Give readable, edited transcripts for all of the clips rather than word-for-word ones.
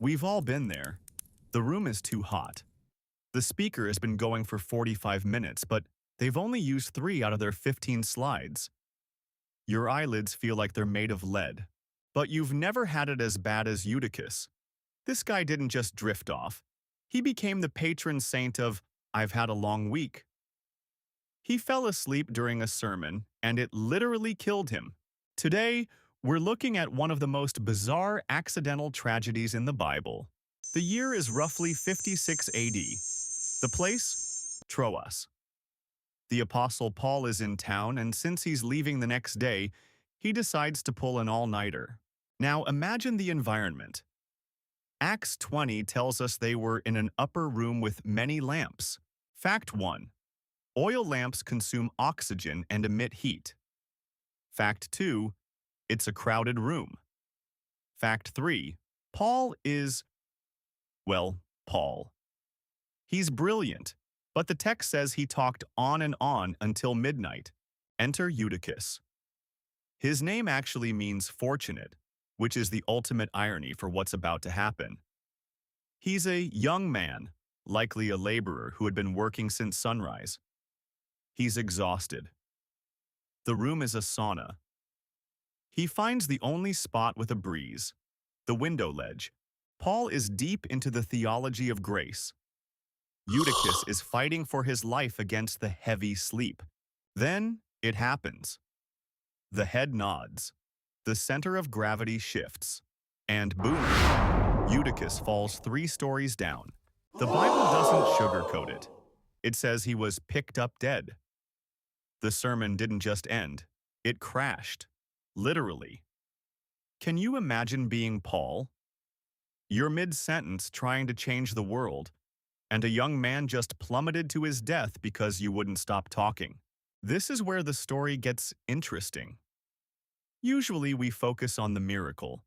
We've all been there. The room is too hot. The speaker has been going for 45 minutes, but they've only used 3 out of their 15 slides. Your eyelids feel like they're made of lead. But you've never had it as bad as Eutychus. This guy didn't just drift off. He became the patron saint of, "I've had a long week." He fell asleep during a sermon, and it literally killed him. Today, we're looking at one of the most bizarre accidental tragedies in the Bible. The year is roughly 56 AD. The place? Troas. The Apostle Paul is in town, and since he's leaving the next day, he decides to pull an all-nighter. Now imagine the environment. Acts 20 tells us they were in an upper room with many lamps. Fact 1. Oil lamps consume oxygen and emit heat. Fact 2. It's a crowded room. Fact 3. Paul is, well, Paul. He's brilliant, but the text says he talked on and on until midnight. Enter Eutychus. His name actually means fortunate, which is the ultimate irony for what's about to happen. He's a young man, likely a laborer who had been working since sunrise. He's exhausted. The room is a sauna. He finds the only spot with a breeze, the window ledge. Paul is deep into the theology of grace. Eutychus is fighting for his life against the heavy sleep. Then it happens. The head nods. The center of gravity shifts. And boom, Eutychus falls 3 stories down. The Bible doesn't sugarcoat it. It says he was picked up dead. The sermon didn't just end. It crashed. Literally. Can you imagine being Paul? You're mid-sentence trying to change the world, and a young man just plummeted to his death because you wouldn't stop talking. This is where the story gets interesting. Usually we focus on the miracle.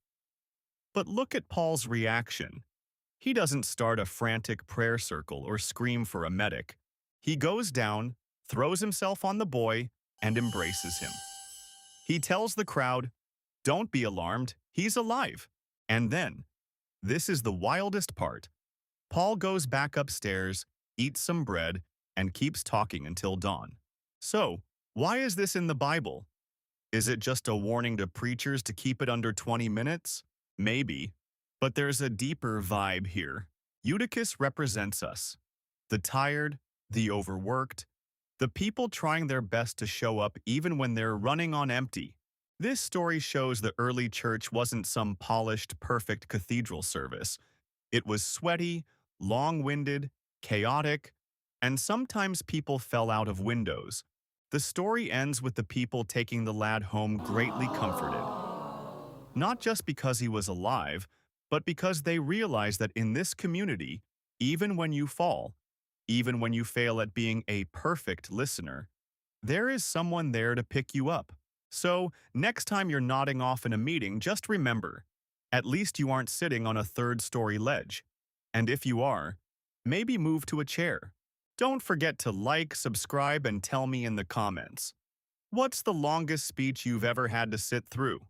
But look at Paul's reaction. He doesn't start a frantic prayer circle or scream for a medic. He goes down, throws himself on the boy, and embraces him. He tells the crowd, "Don't be alarmed, he's alive." And then, this is the wildest part, Paul goes back upstairs, eats some bread, and keeps talking until dawn. So, why is this in the Bible? Is it just a warning to preachers to keep it under 20 minutes? Maybe. But there's a deeper vibe here. Eutychus represents us. The tired, the overworked, the people trying their best to show up even when they're running on empty. This story shows the early church wasn't some polished, perfect cathedral service. It was sweaty, long-winded, chaotic, and sometimes people fell out of windows. The story ends with the people taking the lad home greatly comforted. Not just because he was alive, but because they realized that in this community, even when you fall, even when you fail at being a perfect listener, there is someone there to pick you up. So, next time you're nodding off in a meeting, just remember, at least you aren't sitting on a 3rd-story ledge. And if you are, maybe move to a chair. Don't forget to like, subscribe, and tell me in the comments. What's the longest speech you've ever had to sit through?